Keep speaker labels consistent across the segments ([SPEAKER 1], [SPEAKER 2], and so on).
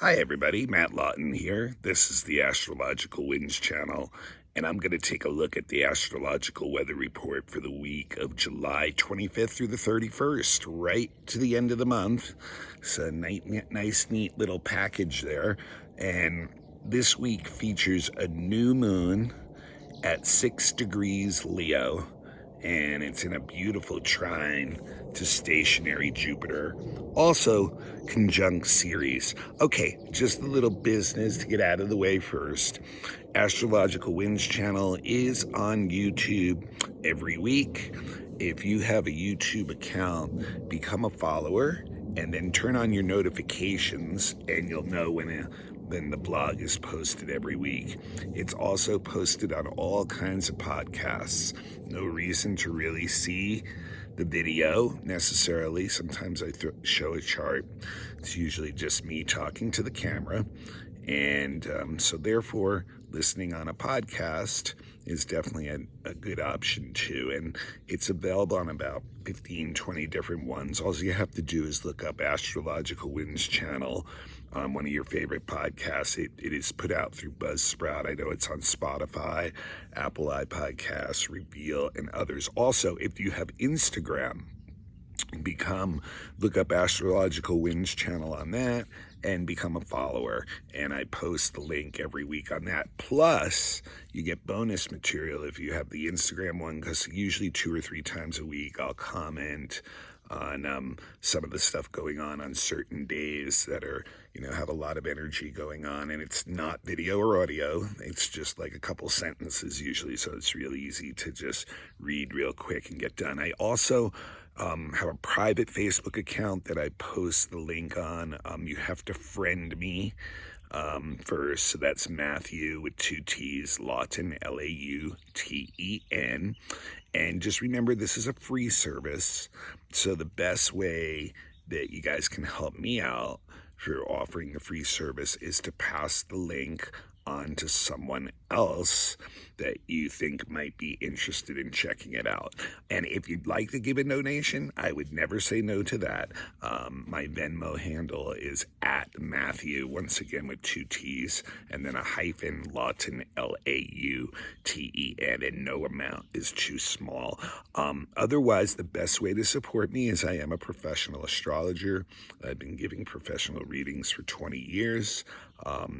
[SPEAKER 1] Hi everybody, Matt Lawton here. This is the Astrological Winds channel, and I'm going to take a look at the astrological weather report for the week of July 25th through the 31st, right to the end of the month. It's a nice, neat little package there, and this week features a new moon at 6 degrees Leo, and it's in a beautiful trine to stationary Jupiter, also conjunct Ceres. Okay, just a little business to get out of the way first. Astrological Winds channel is on YouTube every week. If you have a YouTube account, become a follower and then turn on your notifications, and you'll know when the blog is posted every week. It's also posted on all kinds of podcasts. No reason to really see the video necessarily. Sometimes I show a chart. It's usually just me talking to the camera. And so therefore, listening on a podcast is definitely a good option too. And it's available on about 15, 20 different ones. All you have to do is look up Astrological Winds channel on one of your favorite podcasts. It is put out through Buzzsprout. I know it's on Spotify, Apple iPodcasts, Reveal, and others. Also, if you have Instagram, look up Astrological Winds channel on that and become a follower, and I post the link every week on that. Plus you get bonus material if you have the Instagram one, because usually 2 or 3 times a week I'll comment on some of the stuff going on certain days that are, have a lot of energy going on, and it's not video or audio. It's just like a couple sentences usually, so it's really easy to just read real quick and get done. I also have a private Facebook account that I post the link on. You have to friend me first. So that's Matthew with 2 T's, Lawton, Lauten. And just remember, this is a free service. So the best way that you guys can help me out for offering the free service is to pass the link on to someone else that you think might be interested in checking it out. And if you'd like to give a donation, I would never say no to that. My Venmo handle is at Matthew, once again with 2 T's, and then a hyphen, Lawton, Lauten, and no amount is too small. Otherwise, the best way to support me is I am a professional astrologer. I've been giving professional readings for 20 years.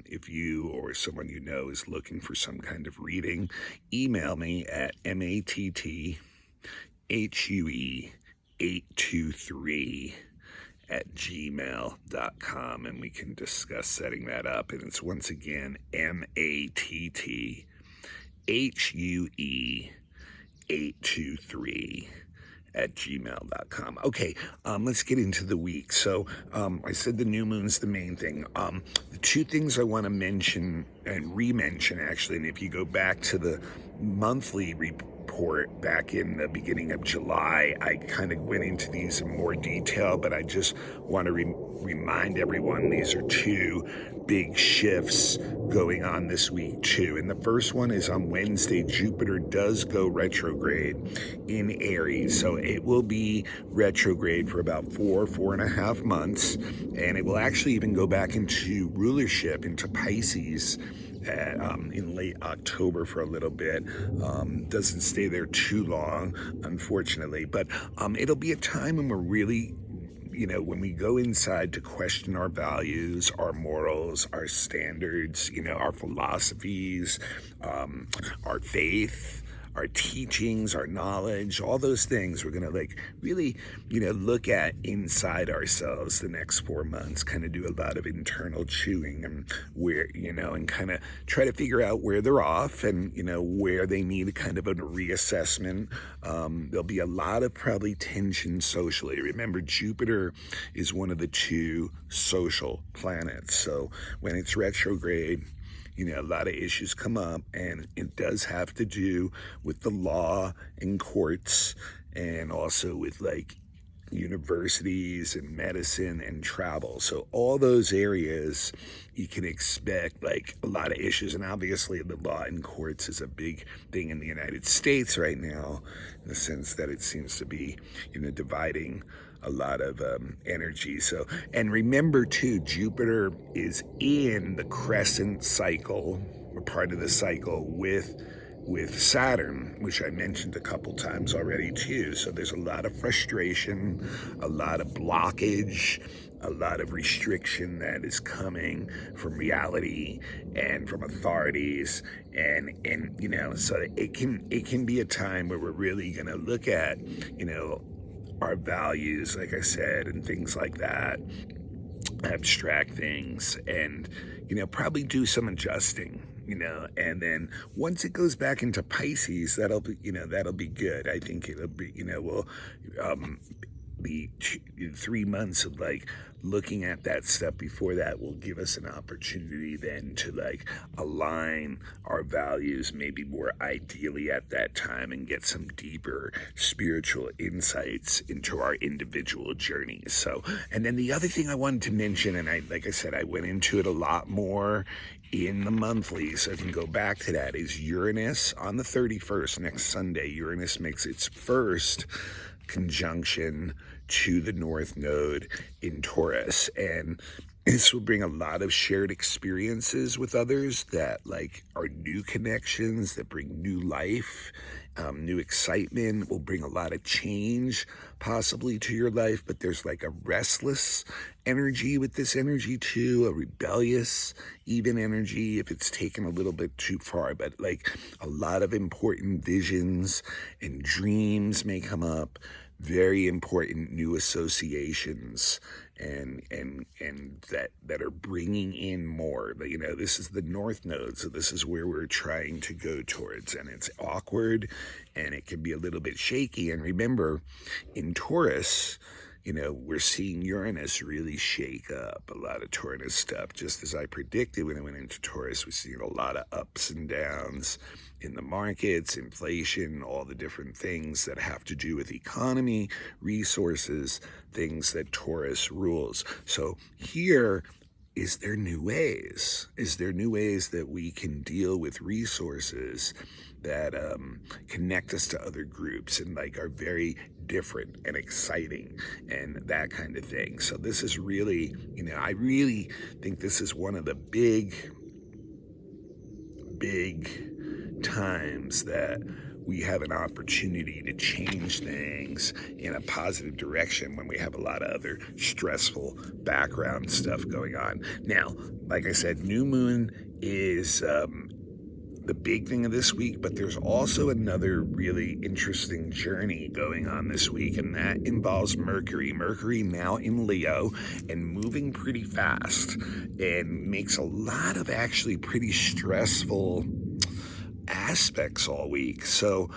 [SPEAKER 1] If you or someone you know is looking for some kind of reading, email me at mattHue823@gmail.com, and we can discuss setting that up. And it's once again mattHue823@gmail.com. Okay, let's get into the week. So I said the new moon's the main thing. The 2 things I want to mention and re-mention, actually, and if you go back to the monthly report back in the beginning of July, I kind of went into these in more detail, but I just want to remind everyone these are 2 big shifts going on this week too. And the first one is on Wednesday. Jupiter does go retrograde in Aries, so it will be retrograde for about 4.5 months, and it will actually even go back into rulership into Pisces in late October for a little bit. Doesn't stay there too long, unfortunately, but it'll be a time when we're really, when we go inside to question our values, our morals, our standards, our philosophies, our faith, our teachings, our knowledge, all those things. We're going to really, look at inside ourselves the next 4 months, kind of do a lot of internal chewing, and where, and kind of try to figure out where they're off and, where they need kind of a reassessment. There'll be a lot of probably tension socially. Remember, Jupiter is one of the 2 social planets. So when it's retrograde, a lot of issues come up, and it does have to do with the law and courts, and also with universities and medicine and travel. So all those areas you can expect a lot of issues. And obviously the law and courts is a big thing in the United States right now, in the sense that it seems to be, dividing a lot of energy. So, and remember too, Jupiter is in the crescent cycle, or part of the cycle with Saturn, which I mentioned a couple times already too. So there's a lot of frustration, a lot of blockage, a lot of restriction that is coming from reality and from authorities, and you know, so it can be a time where we're really going to look at, you know, our values, like I said, and things like that, abstract things, and you know, probably do some adjusting, you know. And then once it goes back into Pisces, that'll be, you know, that'll be good. I think it'll be, you know, we'll be 3 months of like looking at that stuff before that will give us an opportunity then to like align our values maybe more ideally at that time and get some deeper spiritual insights into our individual journeys. So, and then the other thing I wanted to mention, and I, like I said, I went into it a lot more in the monthly, so I can go back to that, is Uranus on the 31st, next Sunday. Uranus makes its first conjunction to the North Node in Taurus, and this will bring a lot of shared experiences with others that like are new connections that bring new life, new excitement, will bring a lot of change possibly to your life. But there's like a restless energy with this energy too, a rebellious even energy if it's taken a little bit too far. But like a lot of important visions and dreams may come up, very important new associations, and that are bringing in more. But you know, this is the North Node, so this is where we're trying to go towards, and it's awkward and it can be a little bit shaky. And remember, in Taurus, you know, we're seeing Uranus really shake up a lot of Taurus stuff, just as I predicted when I went into Taurus. We're seeing a lot of ups and downs in the markets, inflation, all the different things that have to do with economy, resources, things that Taurus rules. So here, is there new ways? Is there new ways that we can deal with resources that connect us to other groups and like are very different and exciting and that kind of thing? So this is really, you know, I really think this is one of the big times that we have an opportunity to change things in a positive direction when we have a lot of other stressful background stuff going on. Now, like I said, new moon is the big thing of this week, but there's also another really interesting journey going on this week, and that involves Mercury. Mercury now in Leo and moving pretty fast, and makes a lot of actually pretty stressful aspects all week. So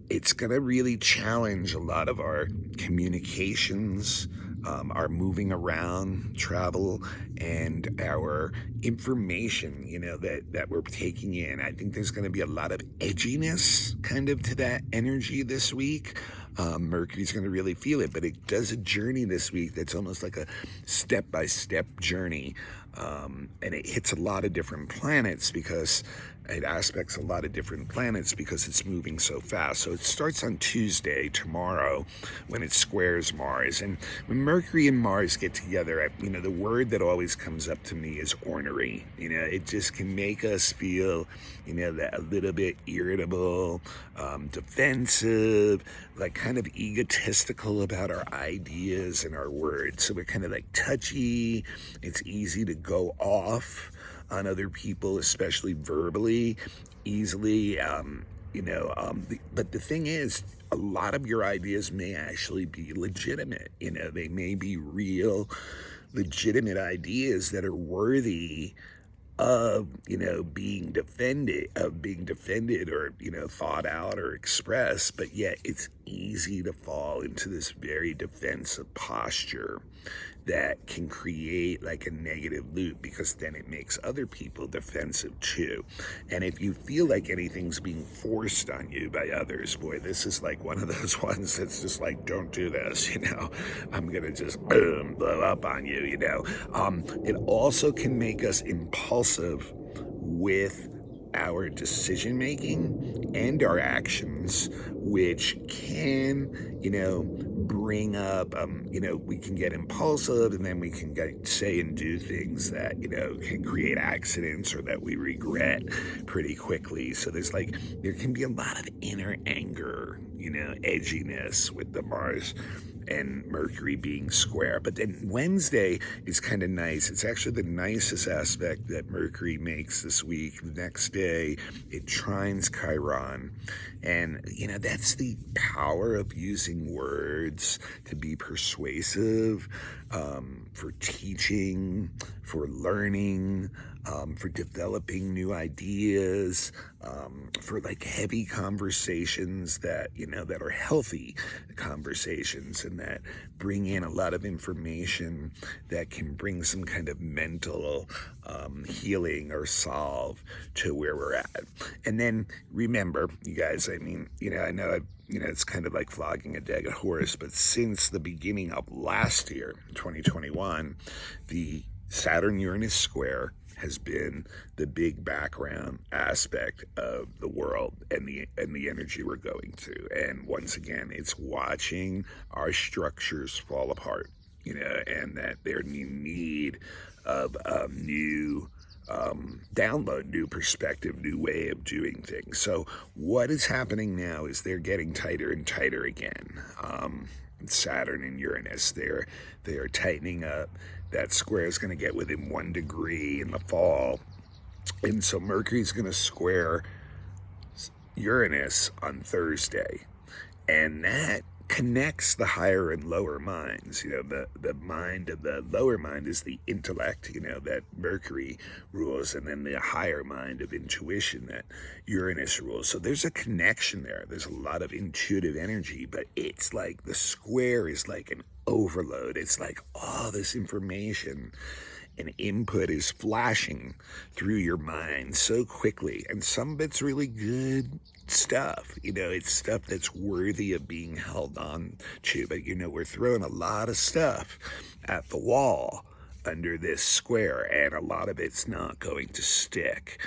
[SPEAKER 1] it's going to really challenge a lot of our communications, our moving around, travel, and our information, you know, that we're taking in. I think there's going to be a lot of edginess kind of to that energy this week. Mercury's going to really feel it, but it does a journey this week that's almost like a step-by-step journey. And it hits a lot of different planets because it aspects a lot of different planets because it's moving so fast. So it starts on Tuesday, tomorrow, when it squares Mars. And when Mercury and Mars get together, you know, the word that always comes up to me is ornery. You know, it just can make us feel, you know, that a little bit irritable, defensive, like kind of egotistical about our ideas and our words. So we're kind of like touchy. It's easy to go off on other people, especially verbally, easily, but the thing is, a lot of your ideas may actually be legitimate. You know, they may be real, legitimate ideas that are worthy of, you know, being defended, or, you know, thought out or expressed, but yet it's easy to fall into this very defensive posture that can create like a negative loop, because then it makes other people defensive too. And if you feel like anything's being forced on you by others, boy, this is like one of those ones that's just like, don't do this, you know, I'm gonna just boom, blow up on you, you know. It also can make us impulsive with our decision making and our actions, which can, you know, bring up, we can get impulsive, and then we can say and do things that, can create accidents or that we regret pretty quickly. So there can be a lot of inner anger, edginess with the Mars and Mercury being square. But then Wednesday is kind of nice. It's actually the nicest aspect that Mercury makes this week. The next day, it trines Chiron. And, that's the power of using words to be persuasive, for teaching, for learning, for developing new ideas, for heavy conversations that, that are healthy conversations and that bring in a lot of information that can bring some kind of mental healing or solve to where we're at. And then remember, you guys, I know it's kind of like flogging a dead horse, but since the beginning of last year, 2021, the Saturn-Uranus square has been the big background aspect of the world and the energy we're going through. And once again, it's watching our structures fall apart, and that they're in need of a new download, new perspective, new way of doing things. So what is happening now is they're getting tighter and tighter again. Saturn and Uranus, they are tightening up. That square is going to get within 1 degree in the fall. And so Mercury's going to square Uranus on Thursday. And that connects the higher and lower minds. The mind of the lower mind is the intellect, that Mercury rules, and then the higher mind of intuition that Uranus rules. So there's a connection there. There's a lot of intuitive energy, but it's like the square is like an overload. It's like all this information and input is flashing through your mind so quickly, and some of it's really good stuff. It's stuff that's worthy of being held on to, but we're throwing a lot of stuff at the wall under this square, and a lot of it's not going to stick,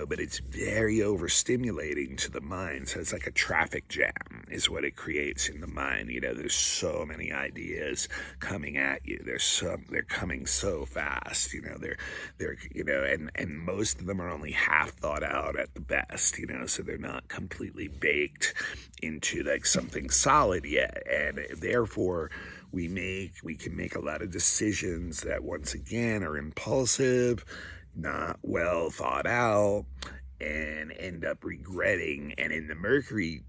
[SPEAKER 1] but it's very overstimulating to the mind. So it's like a traffic jam is what it creates in the mind. There's so many ideas coming at you. They're coming so fast, and most of them are only half thought out at the best, so they're not completely baked into something solid yet. And therefore, we can make a lot of decisions that once again are impulsive, not well thought out, and end up regretting. And in the Mercury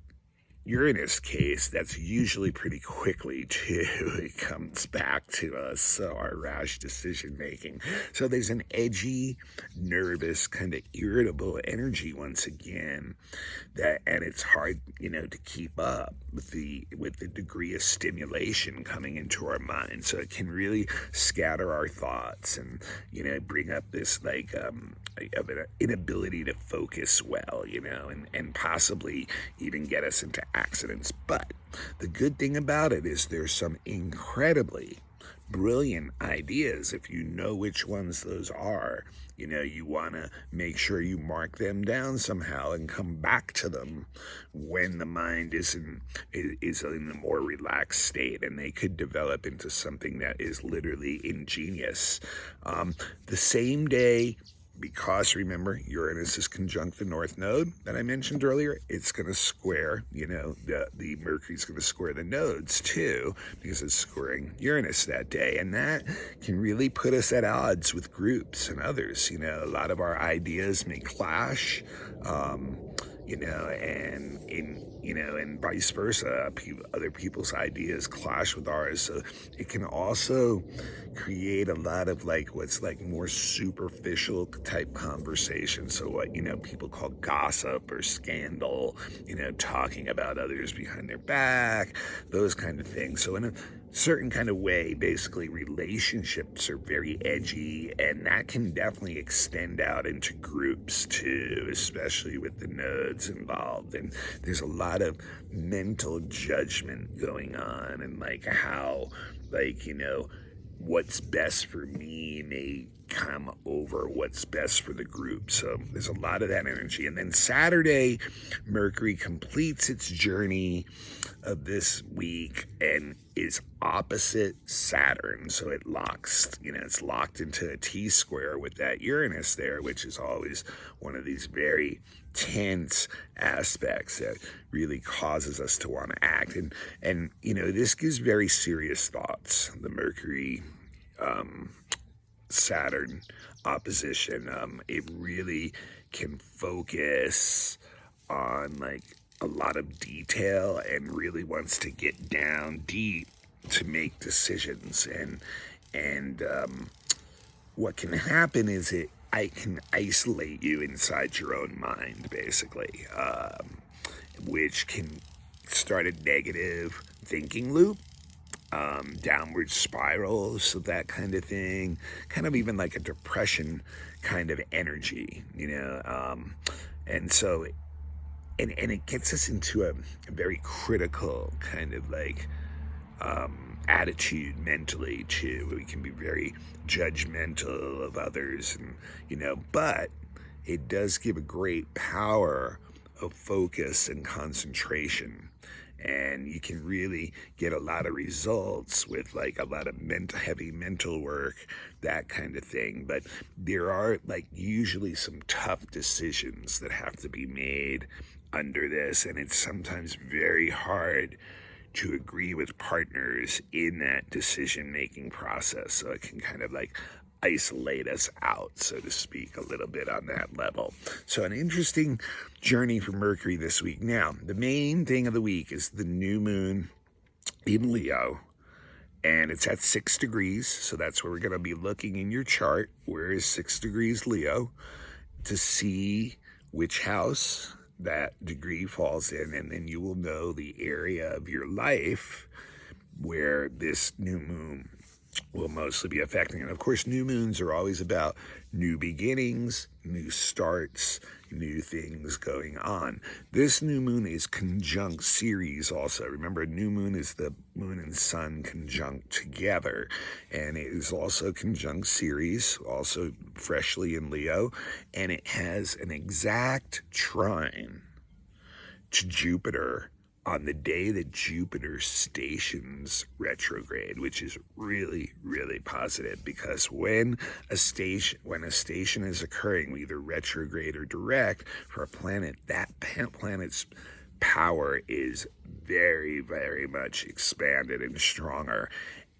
[SPEAKER 1] Uranus case, that's usually pretty quickly too. It comes back to us, so our rash decision making. So there's an edgy, nervous, kind of irritable energy once again, and it's hard, to keep up with the degree of stimulation coming into our mind. So it can really scatter our thoughts and bring up this of an inability to focus well, and possibly even get us into accidents. But the good thing about it is there's some incredibly brilliant ideas. If you know which ones those are, you want to make sure you mark them down somehow and come back to them when the mind is in a more relaxed state, and they could develop into something that is literally ingenious. The same day, because remember, Uranus is conjunct the North Node that I mentioned earlier, it's going to square, the Mercury's going to square the nodes too, because it's squaring Uranus that day. And that can really put us at odds with groups and others. A lot of our ideas may clash, and vice versa. Other people's ideas clash with ours. So it can also create a lot of what's more superficial type conversation. So what, people call gossip or scandal, talking about others behind their back, those kind of things. So in a certain kind of way, basically relationships are very edgy, and that can definitely extend out into groups too, especially with the nodes involved. And there's a lot of mental judgment going on, and how what's best for me may come over what's best for the group. So there's a lot of that energy. And then Saturday, Mercury completes its journey of this week and is opposite Saturn. So it locks, it's locked into a T-square with that Uranus there, which is always one of these very tense aspects that really causes us to want to act. And this gives very serious thoughts, the Mercury Saturn opposition. It really can focus on like a lot of detail and really wants to get down deep to make decisions. And what can happen is I can isolate you inside your own mind, basically, which can start a negative thinking loop, downward spirals, so that kind of thing, kind of even like a depression kind of energy, and so, and it gets us into a very critical kind of like attitude mentally too. We can be very judgmental of others, and but it does give a great power of focus and concentration. And you can really get a lot of results with like a lot of heavy mental work, that kind of thing. But there are like usually some tough decisions that have to be made under this. And it's sometimes very hard to agree with partners in that decision-making process. So it can kind of like isolate us out, so to speak, a little bit on that level. So an interesting journey for Mercury this week. Now, the main thing of the week is the new moon in Leo, and it's at 6 degrees. So that's where we're going to be looking in your chart. Where is 6 degrees Leo? To see which house that degree falls in, and then you will know the area of your life where this new moon will mostly be affecting. And of course, new moons are always about new beginnings, new starts, new things going on. This new moon is conjunct Ceres also. Remember, new moon is the moon and sun conjunct together. And it is also conjunct Ceres, also freshly in Leo. And it has an exact trine to Jupiter on the day that Jupiter stations retrograde, which is really, really positive, because when a station is occurring, either retrograde or direct, for a planet, that planet's power is very, very much expanded and stronger.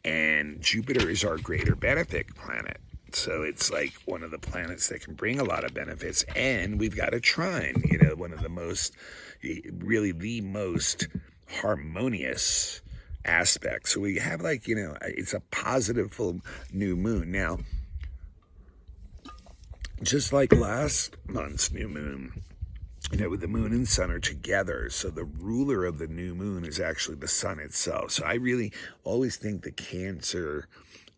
[SPEAKER 1] And Jupiter is our greater benefic planet. So it's like one of the planets that can bring a lot of benefits. And we've got a trine, one of the most, really the most harmonious aspects. So we have like, it's a positive full new moon. Now, just like last month's new moon, with the moon and sun are together. So the ruler of the new moon is actually the sun itself. So I really always think the Cancer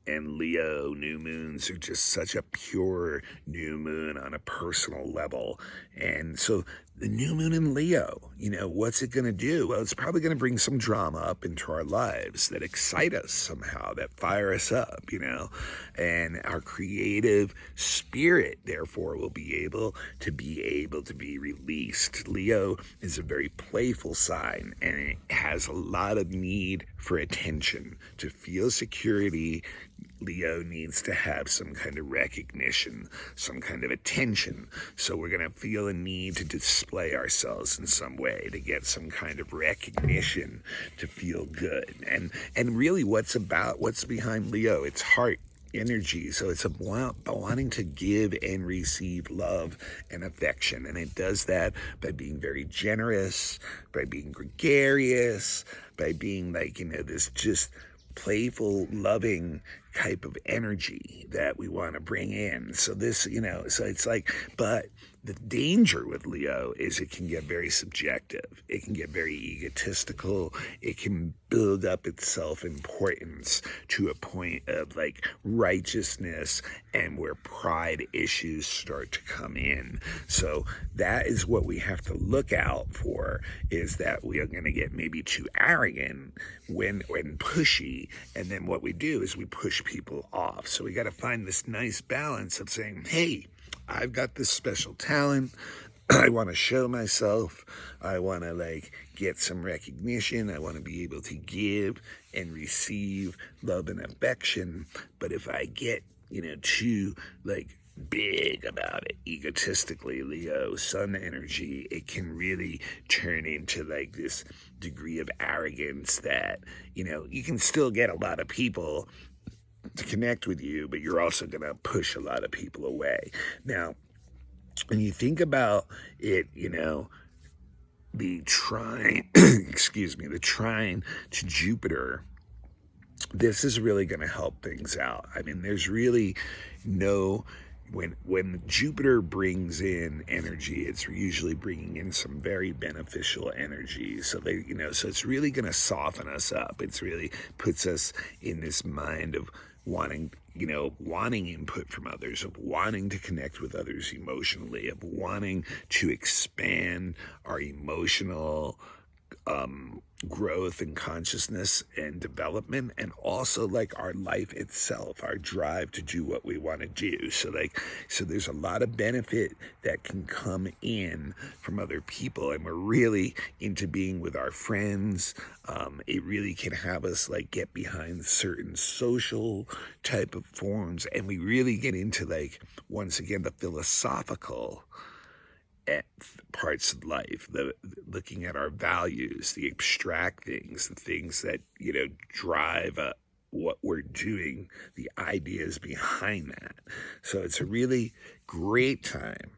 [SPEAKER 1] and Leo new moons are just such a pure new moon on a personal level. And so the new moon in Leo, what's it going to do? Well, it's probably going to bring some drama up into our lives that excite us somehow, that fire us up, and our creative spirit, therefore, will be able to be released. Leo is a very playful sign, and it has a lot of need for attention. To feel security, Leo needs to have some kind of recognition, some kind of attention. So we're going to feel a need to display ourselves in some way, to get some kind of recognition, to feel good. And really what's behind Leo? It's heart energy. So it's wanting to give and receive love and affection. And it does that by being very generous, by being gregarious, by being like, this just playful, loving type of energy that we want to bring in. So this, so it's like, but the danger with Leo is it can get very subjective. It can get very egotistical. It can build up its self-importance to a point of like righteousness, and where pride issues start to come in. So that is what we have to look out for, is that we are going to get maybe too arrogant when pushy. And then what we do is we push push people off. So we got to find this nice balance of saying, hey, I've got this special talent. I want to show myself. I want to like get some recognition. I want to be able to give and receive love and affection. But if I get, too like big about it, egotistically, Leo, sun energy, it can really turn into like this degree of arrogance that, you can still get a lot of people to connect with you, but you're also going to push a lot of people away. Now, when you think about it, the trine, the trine to Jupiter, this is really going to help things out. I mean, there's really when Jupiter brings in energy, it's usually bringing in some very beneficial energy. So so it's really going to soften us up. It's really puts us in this mind of wanting input from others, of wanting to connect with others emotionally, of wanting to expand our emotional growth and consciousness and development, and also like our life itself, our drive to do what we want to do. So there's a lot of benefit that can come in from other people, and we're really into being with our friends. It really can have us like get behind certain social type of forms, and we really get into like, once again, the philosophical parts of life, looking at our values, the abstract things, the things that drive what we're doing, the ideas behind that. So it's a really great time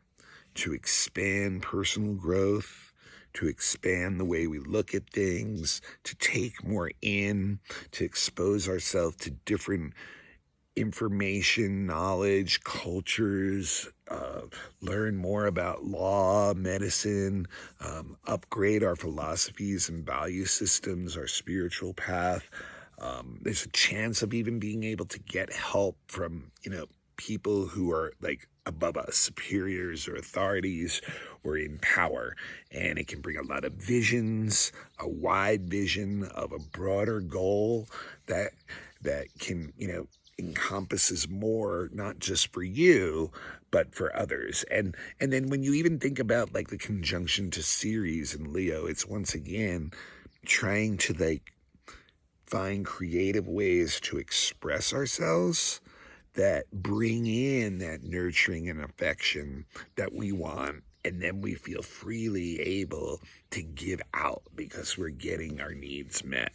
[SPEAKER 1] to expand personal growth, to expand the way we look at things, to take more in, to expose ourselves to different information, knowledge, cultures, learn more about law, medicine, upgrade our philosophies and value systems, our spiritual path. There's a chance of even being able to get help from, people who are like above us, superiors or authorities or in power. And it can bring a lot of visions, a wide vision of a broader goal that can, encompasses more, not just for you, but for others. And then when you even think about like the conjunction to Ceres and Leo, it's once again trying to like find creative ways to express ourselves that bring in that nurturing and affection that we want, and then we feel freely able to give out because we're getting our needs met.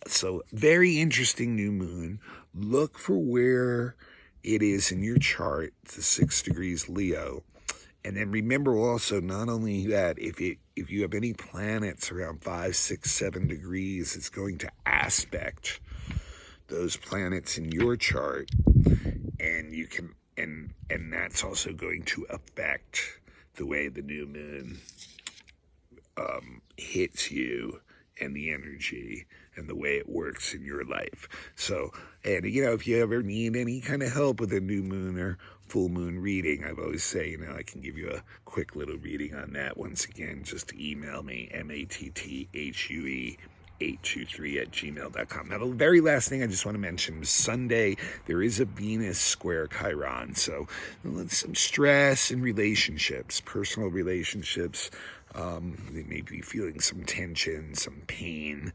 [SPEAKER 1] So very interesting new moon. Look for where it is in your chart, the 6 degrees Leo. And then remember also, not only that, if you have any planets around 5, 6, 7 degrees, it's going to aspect those planets in your chart, and you can and that's also going to affect the way the new moon hits you and the energy and the way it works in your life. So, and if you ever need any kind of help with a new moon or full moon reading, I've always say, I can give you a quick little reading on that. Once again, just email me, matthue823@gmail.com. Now, the very last thing I just want to mention is Sunday, there is a Venus square Chiron. So some stress in relationships, personal relationships. They may be feeling some tension, some pain,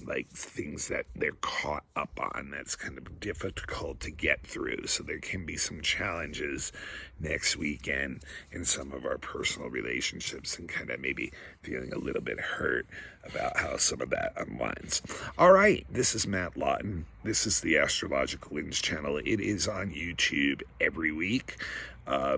[SPEAKER 1] like things that they're caught up on that's kind of difficult to get through. So there can be some challenges next weekend in some of our personal relationships, and kind of maybe feeling a little bit hurt about how some of that unwinds. All right, this is Matt Lawton. This is the Astrological channel. It is on YouTube every week.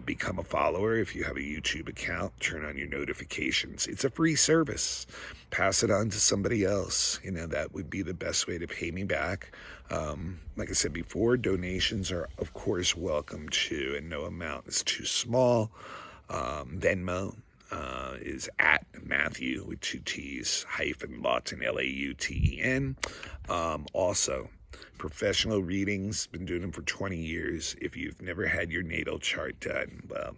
[SPEAKER 1] Become a follower if you have a YouTube account. Turn on your notifications. It's a free service. Pass it on to somebody else. That would be the best way to pay me back. Like I said before, donations are, of course, welcome too, and no amount is too small. Venmo is at Matthew with 2 T's hyphen Lawton, Lauten. Also, Professional readings, been doing them for 20 years. If you've never had your natal chart done, well,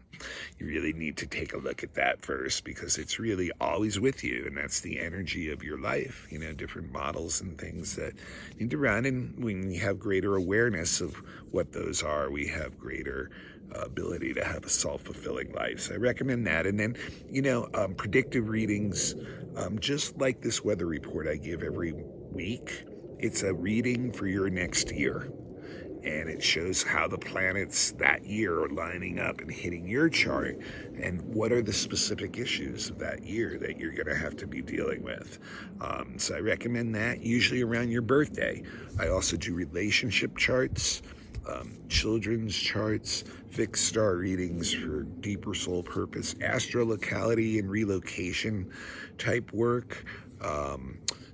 [SPEAKER 1] you really need to take a look at that first, because it's really always with you, and that's the energy of your life. Different models and things that need to run, and when we have greater awareness of what those are, we have greater ability to have a self-fulfilling life. So I recommend that. And then, predictive readings, just like this weather report I give every week, it's a reading for your next year. And it shows how the planets that year are lining up and hitting your chart, and what are the specific issues of that year that you're going to have to be dealing with. So I recommend that, usually around your birthday. I also do relationship charts, children's charts, fixed star readings for deeper soul purpose, astrolocality and relocation type work.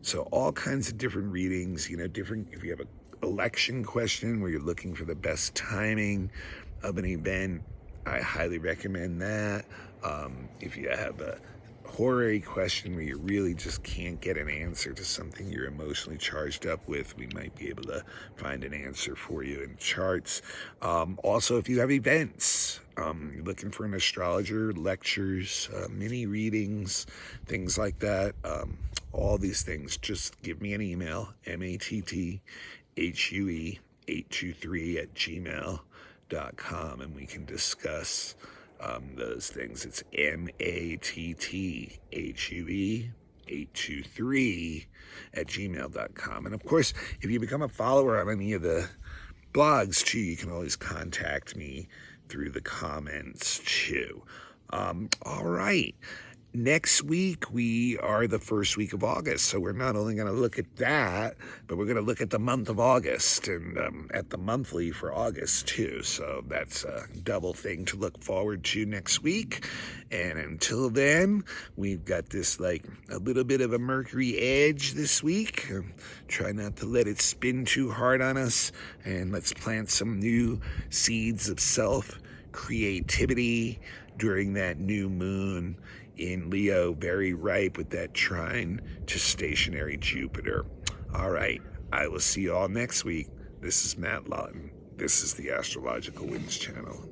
[SPEAKER 1] So all kinds of different readings, different, if you have an election question where you're looking for the best timing of an event, I highly recommend that. If you have a horary question where you really just can't get an answer to something you're emotionally charged up with, we might be able to find an answer for you in charts. Also, if you have events, you're looking for an astrologer, lectures, mini readings, things like that, all these things, just give me an email, mattHue823@gmail.com, and we can discuss those things. It's mattHue823@gmail.com. And of course, if you become a follower on any of the blogs too, you can always contact me through the comments too. All right. Next week, we are the first week of August, so we're not only going to look at that, but we're going to look at the month of August, and at the monthly for August, too. So that's a double thing to look forward to next week. And until then, we've got this, a little bit of a Mercury edge this week. Try not to let it spin too hard on us, and let's plant some new seeds of self-creativity during that new moon in Leo, very ripe with that trine to stationary Jupiter. All right, I will see you all next week. This is Matt Lawton. This is the Astrological Winds Channel.